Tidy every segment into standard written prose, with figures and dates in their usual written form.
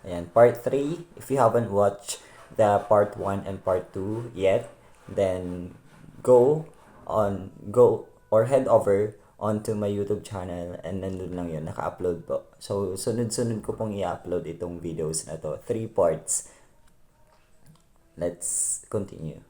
Ayan, part 3. If you haven't watched the part 1 and part 2 yet, then go or head over onto my YouTube channel and nandun lang yun, naka-upload po. So, sunod-sunod ko pong i-upload itong videos na to. 3 parts. Let's continue.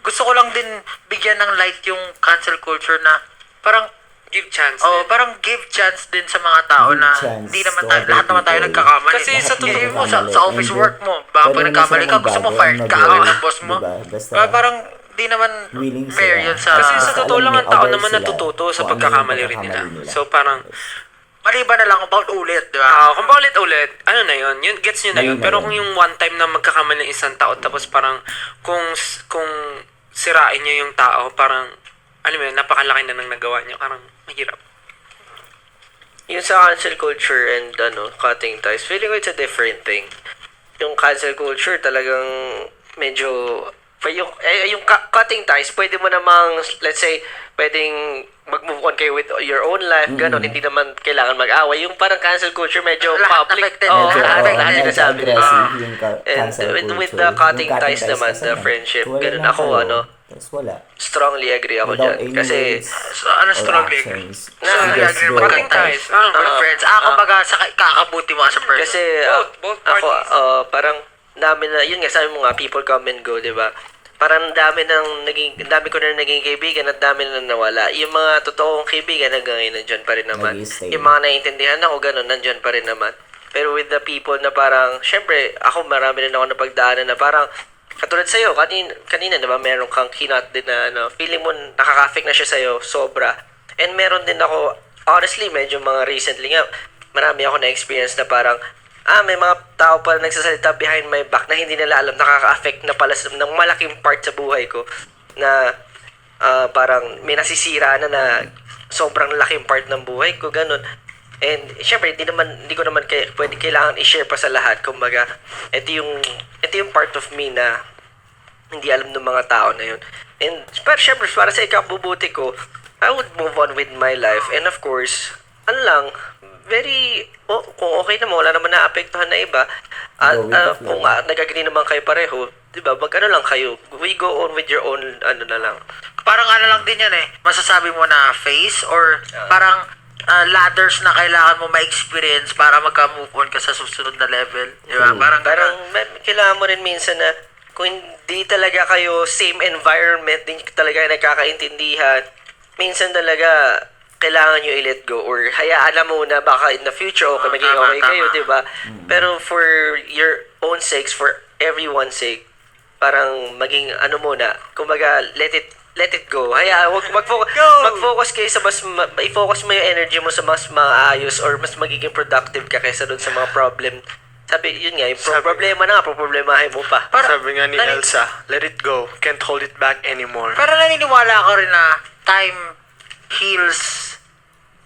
Gusto ko lang din bigyan ng light yung cancel culture na parang Give chance oh, din. parang give chance din sa mga tao Give na chance hindi naman to tayo, other lahat naman tayo people. nagkakamali. Kasi sa totoo Hindi mo sa nagkakamali. office And work mo, baka pwede pag naman nagkamali silang ka, gusto mo magbago fired and ka agad mag-work, ng boss mo. diba? Basta Parang di naman willing fair sila. yun sa... Kasi sa Basta totoo alam lang niya, ang tao aware naman sila natututo sa kung ano yung pagkakamali rin nila. pagkakamali So parang, Maliban na lang kung paul ulit, di ba? kung paulit-ulit, ano na yun, gets nyo na Mali yun. na Pero yun. kung yung one time na magkakamali ng isang tao, tapos parang, kung sirain nyo yung tao, parang, alam mo yun, napakalaki na nang nagawa nyo, parang mahirap. Yung sa cancel culture and cutting ties, feeling ko it's a different thing. Yung cancel culture talagang medyo yung cutting ties, pwede mo namang, let's say, pwedeng mag-move on kayo with your own life, ganon, hindi naman kailangan mag-away. Yung parang cancel culture, medyo Lahat public. affected. Oo, Medyo, lahat medyo sinasabi nila. aggressive yung And cancel with culture. the cutting Yung ties naman, kasi the friendship, wala ganun. na Ako, kayo, tapos wala. strongly agree ako Without dyan. any Kasi, words So, ano or strongly agree? actions. Strongly Just agree. go. Cutting ties. Good friends. Kumbaga, sa kakabuti mo as a person. kasi Both ako, parties. parang dami na, yun nga, sabi mo nga, people come and go, di ba? Parang dami ko na naging kaibigan at dami na nawala. Yung mga totoong kaibigan hanggang ngayon nandyan pa rin naman. Nag-i-stay. Yung mga naiintindihan ako, ganun, nandyan pa rin naman. Pero with the people na parang, syempre, ako marami rin ako napagdaanan na parang, katulad sa'yo, kanina diba, meron kang kinat din na feeling mo nakaka-affect na siya sa'yo, sobra. And meron din ako, honestly, medyo mga recently nga, marami ako na-experience na parang, may mga tao pala nagsasalita behind my back na hindi nila alam, nakaka-affect na pala ng malaking part sa buhay ko na parang may nasisira na sobrang laking part ng buhay ko, ganun. And syempre, hindi ko naman pwede kailangan i-share pa sa lahat. Kumbaga, ito yung part of me na hindi alam ng mga tao na yun. And pero syempre, para sa ikabubuti ko, I would move on with my life. And of course, kung okay naman, wala naman naapektuhan na iba. At Go with the flow. kung nag-agree naman kayo pareho, di ba, lang kayo. We go on with your own, na lang. Parang ano lang din yan eh. Masasabi mo na phase or parang ladders na kailangan mo ma-experience para magka-move on ka sa susunod na level. Di ba? Parang Kailangan mo rin minsan na kung hindi talaga kayo same environment, hindi talaga nagkakaintindihan, minsan talaga kailangan nyo i-let go or hayaan na muna, baka in the future maging tama, okay kayo, tama. di ba? Pero for your own sakes, for everyone's sake, parang maging muna, kumbaga let it go. Mag-focus kayo sa i-focus mo yung energy mo sa mas maayos or mas magiging productive ka kaysa dun sa mga problem. Sabi, yun nga, yung problema na nga, problemahin mo pa. Sabi nga ni Elsa, let it go. Can't hold it back anymore. pero naniniwala ako rin na time heals.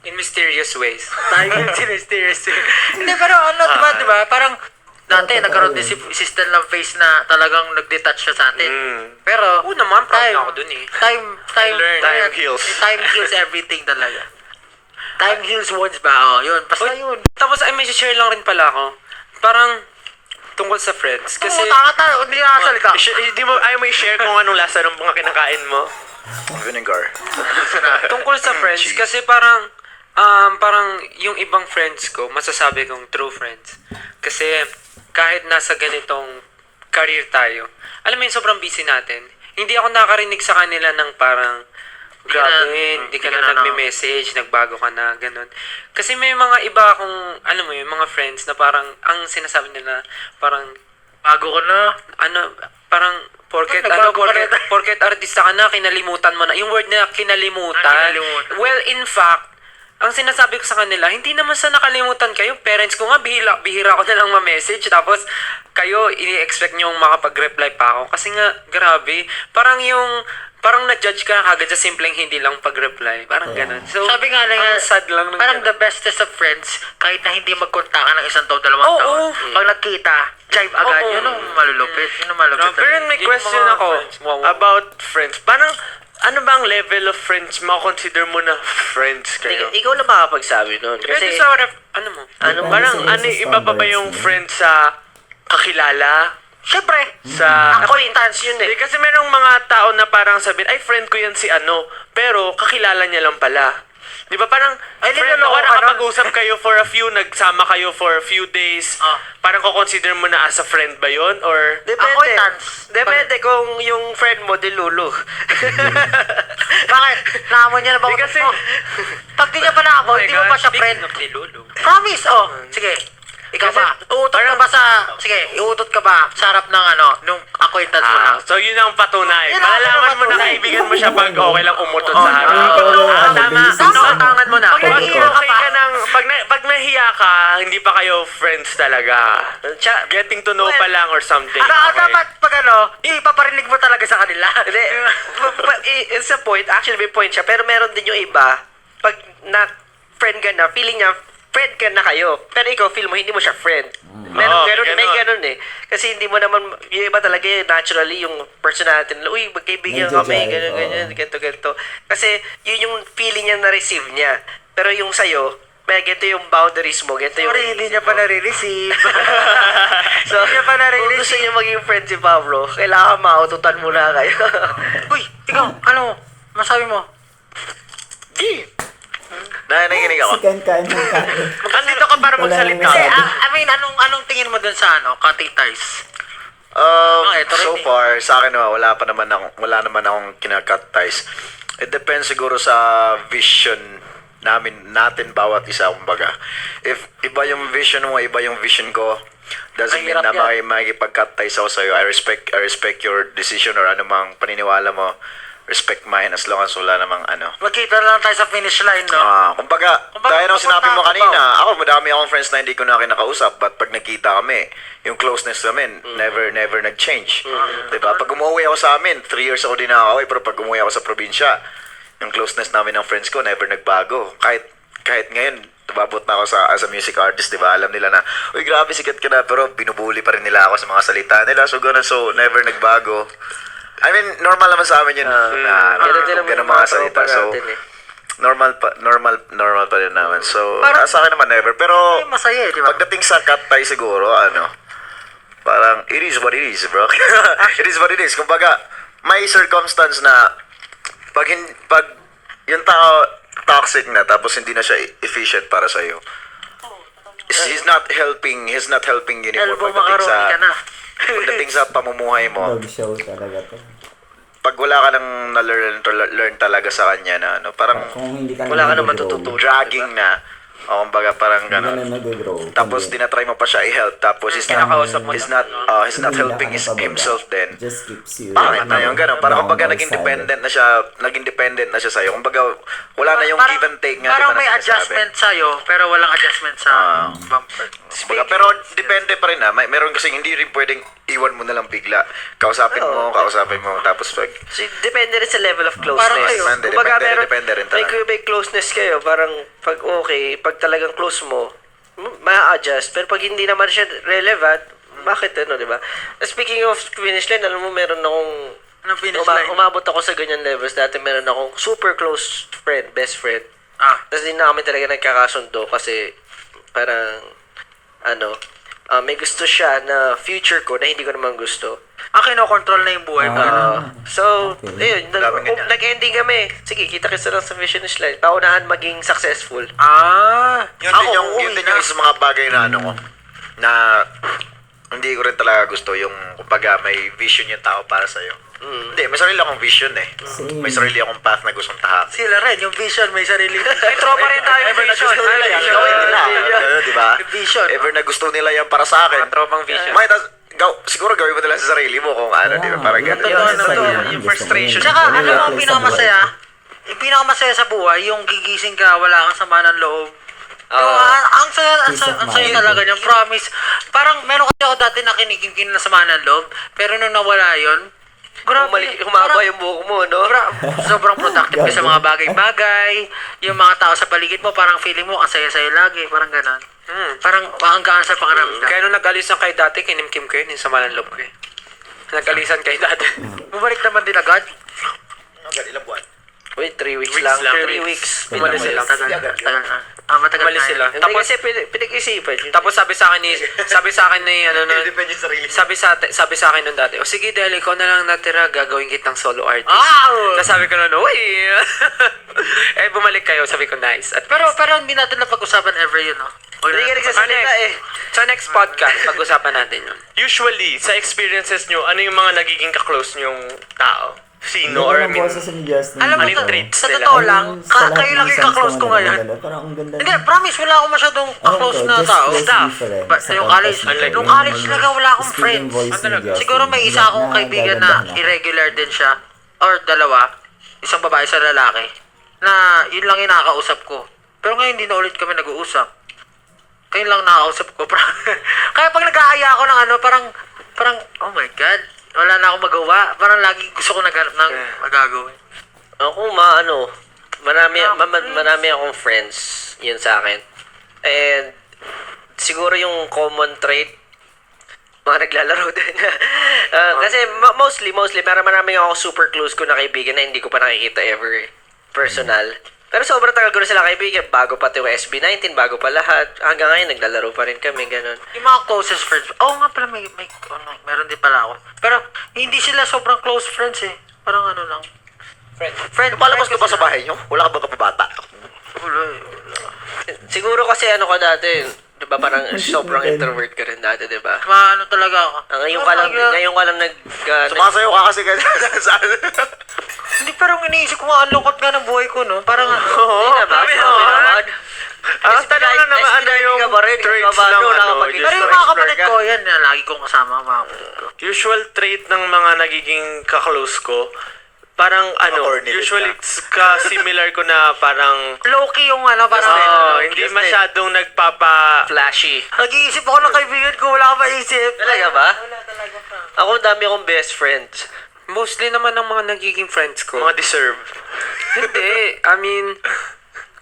In mysterious ways. Time heals in mysterious way. Hindi, pero diba? Parang dati nagkaroon din si sister ng face na talagang nag-detach siya sa atin. Pero, Oo naman, proud na ako dun eh. Time heals. Time heals everything talaga. Time heals wounds ba? Yun. Basta yun. Tapos ay may share lang rin pala ako. Parang tungkol sa friends. Kasi, Kasi hindi nakasalita. Ayaw mo i-share kung anong lasa ng mga kinakain mo? Vinegar. tungkol sa friends Cheese. kasi parang yung ibang friends ko, masasabi kong true friends. Kasi kahit nasa ganitong career tayo, alam mo yun, sobrang busy natin. Hindi ako nakarinig sa kanila ng parang grabe, hindi ka na nagme-message, nagbago ka na, ganun. Kasi may mga iba akong, alam mo yun, mga friends na parang, ang sinasabi nila, parang, Bago ko na. parang, porket artista ka na, kinalimutan mo na. Yung word na kinalimutan. Kinalimutan. Well, in fact, ang sinasabi ko sa kanila, hindi naman sa nakalimutan kayo. Parents ko nga, bihira ko na lang ma-message. Tapos, kayo, ini-expect nyo makapag-reply pa ako. Kasi nga, grabe. Parang na-judge ka kagad sa simpleng hindi lang pag-reply. Parang ganun. So, Sabi nga lang, ang sad lang ng parang ganun. the bestest of friends, kahit na hindi magkontakan ng isang taon, dalawang Oo, taon. oo. Pag nagkita, jive agad. Oo. Yun ang malulupit. Yun ang malupit. Pero may Yung question mga ako friends, wow. about friends. Parang, Ano ba ang level of friends? Makakonsider mo na friends kayo? Ikaw lang makapagsabi nun. Kasi Kasi, sa ano mo? ano, Parang sa ano, iba pa ba standards yung niya. friends sa kakilala? Syempre. Sa... acquaintance yun Hindi, eh. kasi merong mga tao na parang sabihin, ay, friend ko yan si ano, pero kakilala niya lang pala. Di ba parang, Ay, friend niloloko ako, ka nun. nakapag-usap kayo for a few, nagsama kayo for a few days, Ah. parang ko-consider mo na as a friend ba yon or... Depende. Acquaintance. Depende kung yung friend mo dilulu. Bakit? Naamon niya na ba Di kasi- mo? Pag di niya pa naamon, hindi mo pa siya friend. Speaking of ni Lulu. Promise, oh. Sige. Ikaw Kasi- ba? Uutot ka ba sa... Sige, iutot ka ba sa harap ng nung acquaintance mo na? So yun ang patunay. Yun ang Malalaman mo na patunay. kaibigan mo siya pag okay lang umutot Oh, sa harap. tama. Tangan mo na. Pag Kung nag-okay iiyak ka pa. ka ng, pag nahiya ka, hindi pa kayo friends talaga. Getting to know pa lang or something. Dapat pag ipaparinig mo talaga sa kanila. Hindi. It's a point. Actually, may point siya. Pero meron din yung iba. Pag na-friend ka na, feeling niya, friend ka na kayo. Pero ikaw, feel mo, hindi mo siya friend. Meron, Oo, may ganun. ganun eh. Kasi hindi mo naman, yung iba talaga naturally, yung personality nila, uy, magkaibigan Medyo kami, jive, ganyan, oo. ganito. Kasi, yun yung feeling niya na-receive niya. Pero yung sa'yo, may ganito yung boundaries mo, ganito yung... Sorry, hindi niya pa nare-receive. So, Hindi niya pa kung nare-receive. gusto niyo maging friend si Pablo, kailangan maututan muna kayo. Uy, ikaw, ano? Masabi mo? Nakikinig ako. Si Ken kain ng kain. Andito ka para Wala magsalita. nang Kasi, nasabi. I mean, anong tingin mo dun sa cutting ties? Ito rin So eh. far, sa akin wala naman akong kinakat ties. It depends siguro sa vision natin bawat isa, kumbaga. If iba yung vision mo, iba yung vision ko, doesn't mean Mahirap na yan. makikipag-cut ties ako sa'yo. I respect your decision or anumang paniniwala mo. Respect mine as long as wala namang ano. Magkita na lang tayo sa finish line, no? Kumbaga, gaya ng sinabi mo papunta kanina, ako madami akong friends na hindi ko na kinakausap, but pag nakita kami, yung closeness namin, never nag-change. Diba? Pag umuwi ako sa amin, 3 years ako din nakakaway, pero pag umuwi ako sa probinsya, yung closeness namin ng friends ko, never nagbago. Kahit ngayon, tumabot na ako as a music artist, diba? Alam nila na, uy, grabe, sikat ka na, pero binubuli pa rin nila ako sa mga salita nila, so ganun, so never nagbago. I mean, normal naman sa amin yun na Ganun din naman ganun yung mga mga salita. tropa So, natin eh. normal pa rin naman. So, Parang- sa akin naman never. Pero, Ay, masaya eh, di ba? pagdating sa cut tie siguro, parang, it is what it is, bro. It is what it is. Kumbaga, may circumstance na, pag yung tao toxic na, tapos hindi na siya efficient para sa'yo. He's not helping you anymore Elbow pagdating macaroni sa, ka na. pagdating sa pamumuhay mo. Dog show talaga to. Pag wala ka nang na-learn talaga sa kanya na parang Kung hindi ka Wala ka naman nag-grow, tututunan. dragging na. O, kumbaga parang Hindi ka gano'n. na nag-grow. Tapos Kundi, tinatry mo pa siya i-help. Tapos Kinakausap mo he's na. not hindi helping ka na pababa. himself then. Just keeps you. Pangit na yung gano'n. Parang kumbaga downward naging side. dependent na siya sa'yo. Kumbaga wala na yung give and take nga. Parang di ba, may na sinasabi? adjustment sa'yo, pero walang adjustment sa bumper. Kumbaga, pero depende pa rin meron kasing hindi rin pwedeng iwan mo na lang bigla. Kausapin mo, tapos pag So, depende rin sa level of Parang closeness. kayo. Kumbaga, Depende rin talaga. may closeness kayo. Parang, pag okay, pag talagang close mo, ma-adjust. Pero pag hindi naman siya relevant, bakit di ba? Speaking of finish line, alam mo, meron akong Anong finish line? umabot ako sa ganyan levels. Dati meron akong super close friend, best friend. Tapos hindi na kami talaga nagkakasundo kasi parang, may gusto siya na future ko na hindi ko naman gusto. Kinokontrol na yung buhay mo. So, Okay. ayun, Daming ganyan. nag-ending kami. Sige, kita-kita lang sa finish line. Paunahan maging successful. Yun din yung isa sa mga bagay na ko na hindi ko rin talaga gusto yung kumbaga may vision yung tao para sa'yo. Hindi, may sarili akong vision eh. Same. May sarili akong path na gustong tahakin. Sila rin, yung vision, may sarili. May tropa rin tayo Ever na vision. gusto nila yan, gawin nila. Di ba? Vision. Ever na gusto nila yan para sa akin. Mga tropang vision. Siguro gawin mo nila sa sarili mo kung ano, di ba? Parang Yung ganun. totoo Yun, na totoo. yun, Yung gusto mo frustration. yun. Tsaka, Wala alam mo, ang place sa pinakamasaya, buhay. yung pinakamasaya sa buhay, yung gigising ka, wala kang sama ng loob. Yung, ang saya, Peace of ang saya mind. talaga niya, promise. Parang, meron kasi ako dati na kinikingin na sama ng loob, pero nung nawala yun, grabe. Humaba parang- yung buhok mo, no? Sobrang productive ka sa mga bagay-bagay. Yung mga tao sa paligid mo, parang feeling mo, ang saya-saya lagi. Parang ganon. Parang ang gaan sa pakiramdam. Kaya nung nag-alis ng kay dati, kinimkim ko yun, yung sama ng loob ko eh. Nag-alisan kay dati. Bumalik naman din agad. Ilang buwan? Wait, 3 weeks Weeks lang. lang. 3 weeks. Umalis sila. Tagal na. Matagal Umalis na sila. yan. Hindi Tapos, kasi pinag-isipan. tapos sabi sa akin ni ano nun, Depende yung sarili. sabi sa akin nun dati, o sige Del, ikaw na lang natira, gagawin kitang solo artist. Wow! Tapos sabi ko nun, uy! Eh, bumalik kayo, sabi ko, nice. At Pero hindi natin napag-usapan ever yun, no? Hindi ka nagsasalita eh. sa next podcast, pag-usapan natin yun. Usually, sa experiences nyo, ano yung mga nagiging ka-close nyong tao? Sino? Or I mean, Alam mo, Ano yung traits sa nila? totoo lang, kayo lang yung ka-close ko ngayon. Parang ang ganda. Hindi, promise, wala akong masyadong ka-close na tao. Staff. Yung college, yung college talaga wala akong friends. Siguro may isa akong kaibigan na irregular din siya. Or dalawa. Isang babae, isang lalaki. Na yun lang yung nakakausap ko. Pero ngayon hindi na ulit kami nag-uusap. Kayo lang nakakausap ko. Kaya pag nag-aaya ako ng parang, oh my God, wala na akong magawa. Parang lagi gusto ko naghanap ng magagawin. Ako, marami akong friends yun sa akin. And siguro yung common trait, mga naglalaro din. Kasi mostly, marami ako super close ko na kaibigan na hindi ko pa nakikita ever personal. Pero sobrang tagal ko na sila kaibigan. Bago pati yung SB19, bago pa lahat. Hanggang ngayon, naglalaro pa rin kami, ganun. Yung mga closest friends, nga pala, meron din pala ako. Pero, hindi sila sobrang close friends eh. Parang ano lang. Friend. Palabas ka ba sa bahay nyo? Wala ka ba kapabata? Wala eh. Siguro kasi ano ka dati, diba parang sobrang introvert ka rin dati, diba? Ano talaga ako. Ngayon ka lang Sumasayo ka kasi saan? Hindi, pero iniisip ko nga, ang lungkot nga ng buhay ko, no? Parang ano. Hindi naman. ang tanong na naman, ano yung traits ng ano? Pero yung mga kapatid ko, yan, lagi kong kasama mga kapatid ko. Usual trait ng mga nagiging ka-close ko, parang corny din usually ka-similar ko na parang Low-key yung parang... hindi masyadong Flashy. Nag-iisip ako ng kaibigan ko, wala akong maisip. Talaga ba? Wala talaga, Frank. Ako dami akong best friends. Mostly naman ng mga nagiging friends ko. mga deserve. Hindi, I mean,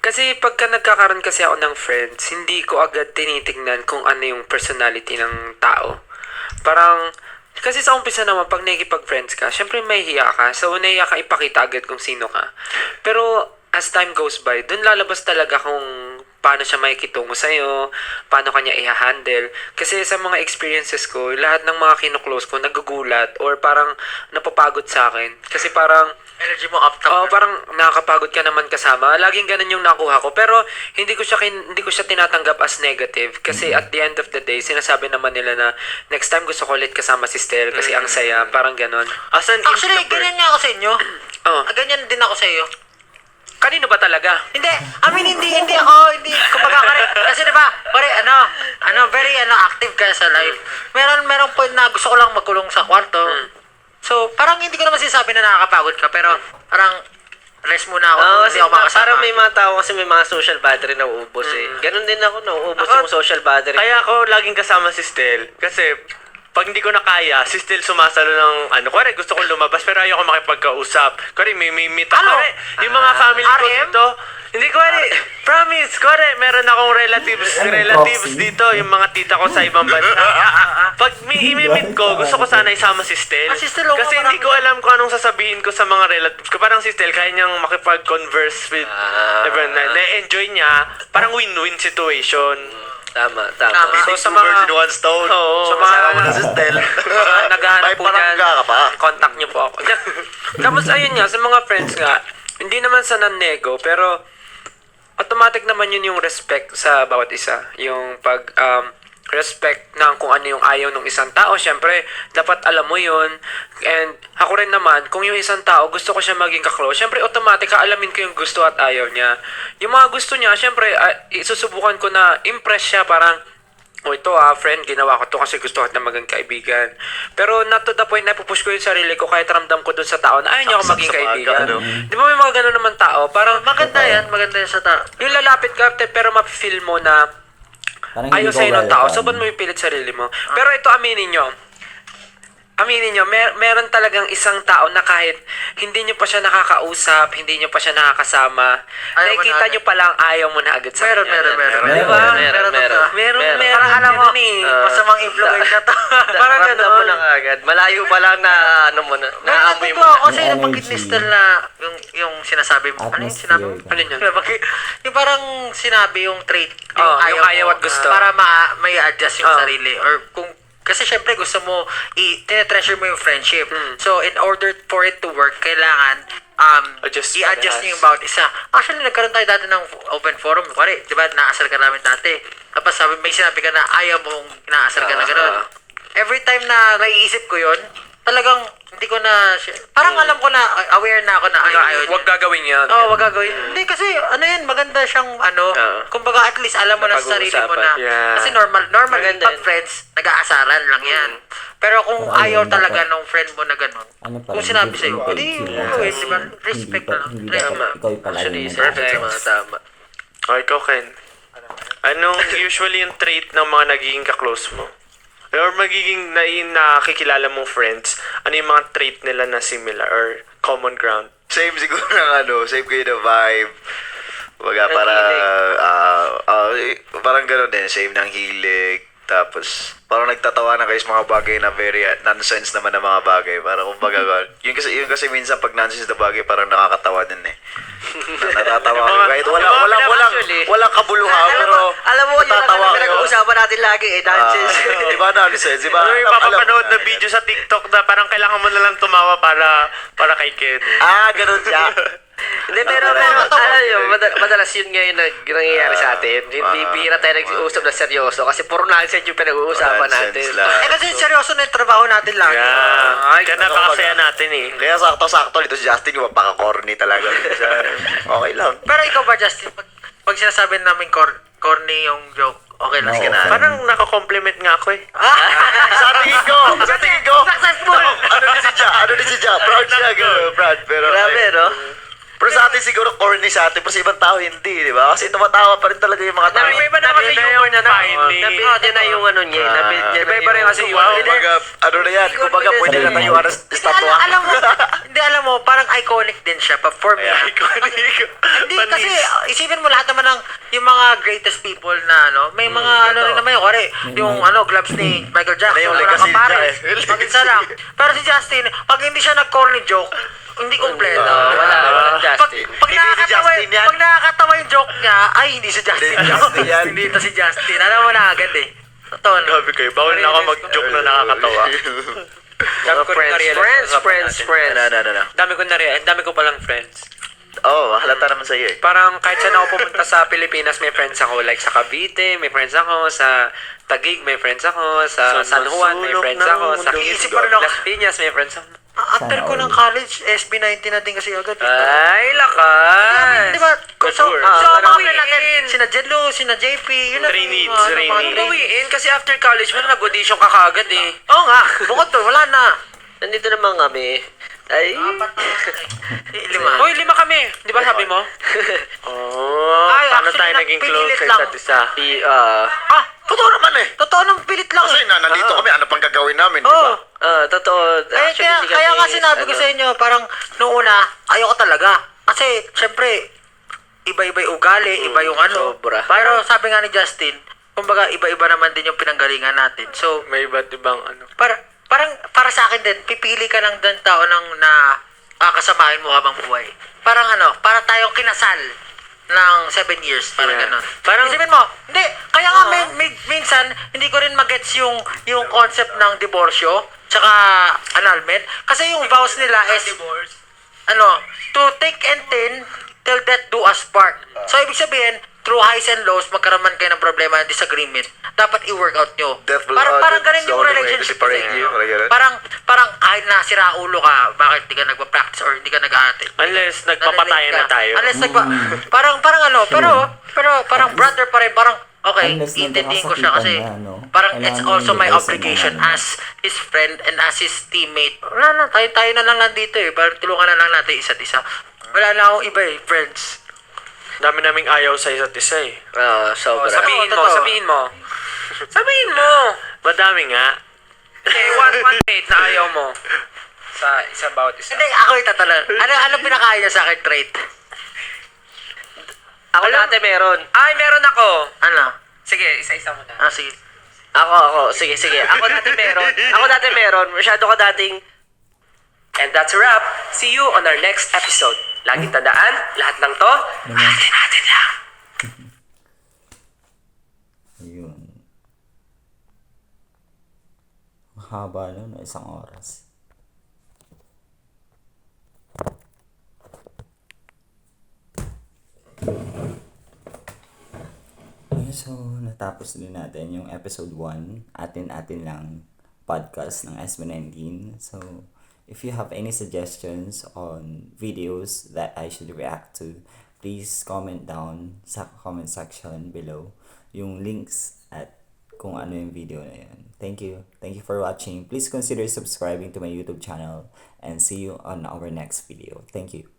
kasi pagka nagkakaroon kasi ako ng friends, hindi ko agad tinitignan kung ano yung personality ng tao. Parang, kasi sa umpisa naman, pag nakikipag-friends ka, syempre may hiya ka. So, nahiya ka ipakita agad kung sino ka. Pero, as time goes by, dun lalabas talaga kung paano siya makikitungo sa'yo, paano kanya i-handle. Kasi sa mga experiences ko, lahat ng mga kinuklose ko nagugulat or parang napapagod sa akin. Kasi parang, Energy mo up top. parang nakakapagod ka naman kasama. Laging ganun yung nakuha ko. Pero hindi ko siya tinatanggap as negative kasi at the end of the day, sinasabi naman nila na next time gusto ko ulit kasama si Stel kasi ang saya, parang ganun. As an Actually, introvert, ganyan nga ako sa inyo. Oh, Ganyan din ako sa iyo. kanino ba talaga? Hindi, I mean, hindi ako, kumbaga kasi diba, pare, very active ka sa life. Meron point na gusto ko lang magkulong sa kwarto. So, parang hindi ko naman sinasabi na nakakapagod ka, pero parang rest muna ako, Kasi hindi ako makasama. parang may mga tao kasi may mga social battery na uubos eh. Ganun din ako, nauubos yung social battery. kaya ako laging kasama si Stel. Kasi, pag hindi ko na kaya, si Stel sumasalo ng kuwari gusto kong lumabas pero ayoko makipagkausap. Kuwari may meet ako. Ano? Kuwari, yung mga family ko RM? dito, hindi kuwari, promise, kuwari, meron akong relatives proxy? dito, yung mga tita ko sa ibang bansa. Pag imi-meet ko, gusto ko sana isama si Stel. Si Stel, oo, Kasi hindi ko alam kung anong sasabihin ko sa mga relatives ko. Parang si Stel, kaya niyang makipag-converse with everyone. Na-enjoy niya. Parang win-win situation. Tama. So, sa Two birds mga... in one stone. Oo. So, kasama mo na si Stel. Naghahanap May po dyan, palangga ka pa. contact niyo po ako. Tapos ayun nga, sa mga friends nga, hindi naman sa non-nego, pero automatic naman yun yung respect sa bawat isa. Yung respect ng kung ano yung ayaw ng isang tao. Syempre, dapat alam mo yun. And ako rin naman, kung yung isang tao gusto ko siya maging ka-close, syempre automatic alamin ko yung gusto at ayaw niya. Yung mga gusto niya, syempre, isusubukan ko na impress siya, parang, ito friend, ginawa ko to kasi gusto ko na maging kaibigan. Pero not to the point na pupush ko yung sarili ko kahit ramdam ko dun sa tao na ayaw niya ako maging kaibigan. Di ba may mga ganun naman tao? Parang, Maganda yan sa tao. yung lalapit ka, pero ma-feel mo na Parang ayaw hindi ko sa'yo ng tao. welcome. So, ba't mo ipilit sarili mo? Pero ito, aminin nyo. aminin nyo, meron talagang isang tao na kahit hindi nyo pa siya nakakausap, hindi nyo pa siya nakakasama, Ayaw mo nakikita na agad. nyo palang ayaw mo na agad sa Meron. Di ba? Meron. Parang alam mo, eh. masamang influence na to. Parang Ramdam mo ganun. na agad. Malayo pa lang na ano mo na. Naamoy mo Natutuwa na. ako kasi Yung nabanggit ni energy. Stel na yung sinasabi mo. Ano yung sinabi mo? Atmosphere. Ano yun? Yung parang sinabi yung trait, Oh, yung ayaw mo, at gusto. para may adjust yung Oh. sarili. Or kung, kasi syempre gusto mo, tinetreasure mo yung friendship. Hmm. So, in order for it to work, kailangan Adjust i-adjust parehas. niyo yung bawat isa. Actually, nagkaroon tayo dati ng open forum. Pare, di ba, naasar ka namin dati. Tapos may sinabi ka na ayaw mong naasar ka na gano'n. Every time na naiisip ko yun, talagang hindi ko na, parang alam ko na, aware na ako na ayaw Huwag gagawin yan. Oo, wag gagawin. Hindi kasi ano yan, maganda siyang kumbaga at least alam mo na sa sarili mo na. Yeah. Kasi normal Maganda pag yun. friends, nag-aasaran lang yan. Pero kung Pero ayaw ayun, talaga dapat- ng friend mo na gano'n, Ano pa kung rin, sinabi give sa'yo, and hindi, take, gawin, di ba? Respect na lang. Hindi Respect. dapat ikaw yung palagi Actually, na perfect. nag-adjust. Tama. Okay, ikaw, Ken. Anong usually yung trait ng mga nagiging ka-close mo? Or magiging nakikilala mong friends, ano yung mga trait nila na similar or common ground? Same siguro ng same kayo na vibe. Baga, para, parang gano'n din, same ng hilig. Tapos, parang nagtatawa na kayo sa mga bagay na very nonsense naman na mga bagay. Parang kumbaga, yun kasi minsan pag nonsense na bagay, parang nakakatawa din eh. Natatawa kayo. Kahit walang kabuluhan, pero Alam mo, yun natatawa ang kayo. pinag-uusapan natin lagi eh. Nonsense. Di ba nonsense? Di ba? Ano yung papapanood na video sa TikTok na parang kailangan mo na lang tumawa para kay Ken? Ganun siya. Hindi, pero alam nyo, madalas yun ngayon nangyayari sa atin. Hindi bihira tayo nag-uusap na seryoso kasi puro nonsense yung pinag-uusapan natin. Nonsense lang. Kasi seryoso na yung trabaho natin lagi. Yeah. Kaya napakasaya natin eh. Kaya sakto-sakto dito si Justin, yung mapaka-corny talaga. Okay lang. Pero ikaw ba, Justin, pag sinasabi namin corny yung joke, okay lang No. sige na. Parang nako-compliment nga ako eh. Sa tingin ko. Successful! Ano ni si Ja? Proud siya, gano'n. Proud. Pero, Grabe, no? pero sa atin siguro corny sa atin, pero sa ibang tao hindi, di ba? Kasi tumatawa pa rin talaga yung mga tao. Iba naman kasi humor niya na. Nabuild niya na yung ano niya. Nabuild niya na Iba-iba rin kasi yung Kumbaga, ano na yan? Kumbaga, pwede na tayo na estatwa. Alam mo, parang iconic din siya. But for me, hindi kasi, isipin mo lahat naman ng yung mga greatest people na may mga rin naman yung yung gloves ni Michael Jackson. Ano yung legacy niya Pares, eh. mag-isa lang. Pero si Justin, pag hindi siya nag-corny joke, hindi kompleto. Wala, Pag Justin. nakakatawa, Justin yan. pag nakakatawa yung joke niya, ay hindi si Justin. Hindi Justin yan. Hindi ito si Justin. Alam mo na agad eh. Totoo na. Grabe kayo. Bawal na ako mag-joke na nakakatawa. Dami ko rin na-realize. Friends. Dami ko palang friends. Halata naman sa'yo eh. Parang kahit saan ako pumunta sa Pilipinas, may friends ako. Like sa Cavite, may friends ako. Sa Taguig, may friends ako. Sa San Juan, may sulok friends ng ako. Sa mundo. Iisip pa rin ako. Las Piñas, may friends ako. After ko ng college, SB19 na din kasi agad. Ay, lakas! Di ba? So, Couture. mga bawiin. friend natin, sina Jello, sina JP, yun lang. Trainees, mga trainees. Bawiin kasi after college mo na nag-audition ka kagad eh. Oo nga, bukod doon, wala na. Nandito naman kami. Ay. Lima. Hoy, 5 kami. Di ba sabi mo? Oh, Ay, paano actually, tayo naging close pinilit sa lang. isa't isa? Totoo naman eh. Totoo nang pilit lang. Kasi nandito kami, ano pang gagawin namin, di Oo. ba? Totoo. Kaya, Actually, kaya, hindi kaya kami, nga sinabi ko ano, sa inyo, parang noong una, ayoko talaga. Kasi, syempre, iba-iba yung ugali, iba yung ano. Sobra. Pero sabi nga ni Justin, kumbaga, iba-iba naman din yung pinanggalingan natin. So, May iba't ibang ano. para sa akin din, pipili ka lang din tao na kasamahin mo habang buhay. Parang para tayong kinasal ng 7 years, parang Yeah. ganun. Parang isipin mo, hindi, kaya nga minsan, hindi ko rin magets yung concept ng diborsyo, tsaka annulment. Kasi yung vows nila is, to take and tin till death do us part. So, ibig sabihin, through highs and lows, magkaroon man kayo ng problema and disagreement, dapat i-work out nyo. Death will- Parang that's ganun the yung only way to relationship. separate kasi. you, parang ganun. Parang kahit na sira ulo ka, bakit di ka nagpa-practice or hindi ka nag-aate? Unless nagpapatayan na tayo. Unless parang parang brother pa rin, parang okay, Unless intindihin ko siya kasi nagkakasakitan na, parang kailangan it's also my i-realize obligation na, as his friend and as his teammate. Wala na, tayo na lang nandito eh. Parang tulungan na lang natin isa't isa. Wala na akong iba eh, friends. Dami naming ayaw sa isa't isa eh. sobra. Sabihin mo, totoo. sabihin mo. Sabihin mo. Madami nga. Okay, one trait na ayaw mo sa isa bawat isa. Hindi, ako itatanong. Ano pinakain niya sa akin trait? Ako dati meron. Ay, meron ako. Ano? Sige, isa-isa mo na. Sige. Ako. Sige. Ako dati meron. Masyado ka dating... And that's a wrap. See you on our next episode. Laging tandaan, lahat ng to, atin lang. Ayun. Mahaba nun, 1 oras. So, natapos din natin yung episode 1, atin lang podcast ng SB19. So, if you have any suggestions on videos that I should react to, please comment down sa comment section below yung links at kung ano yung video na yun. Thank you. Thank you for watching. Please consider subscribing to my YouTube channel and see you on our next video. Thank you.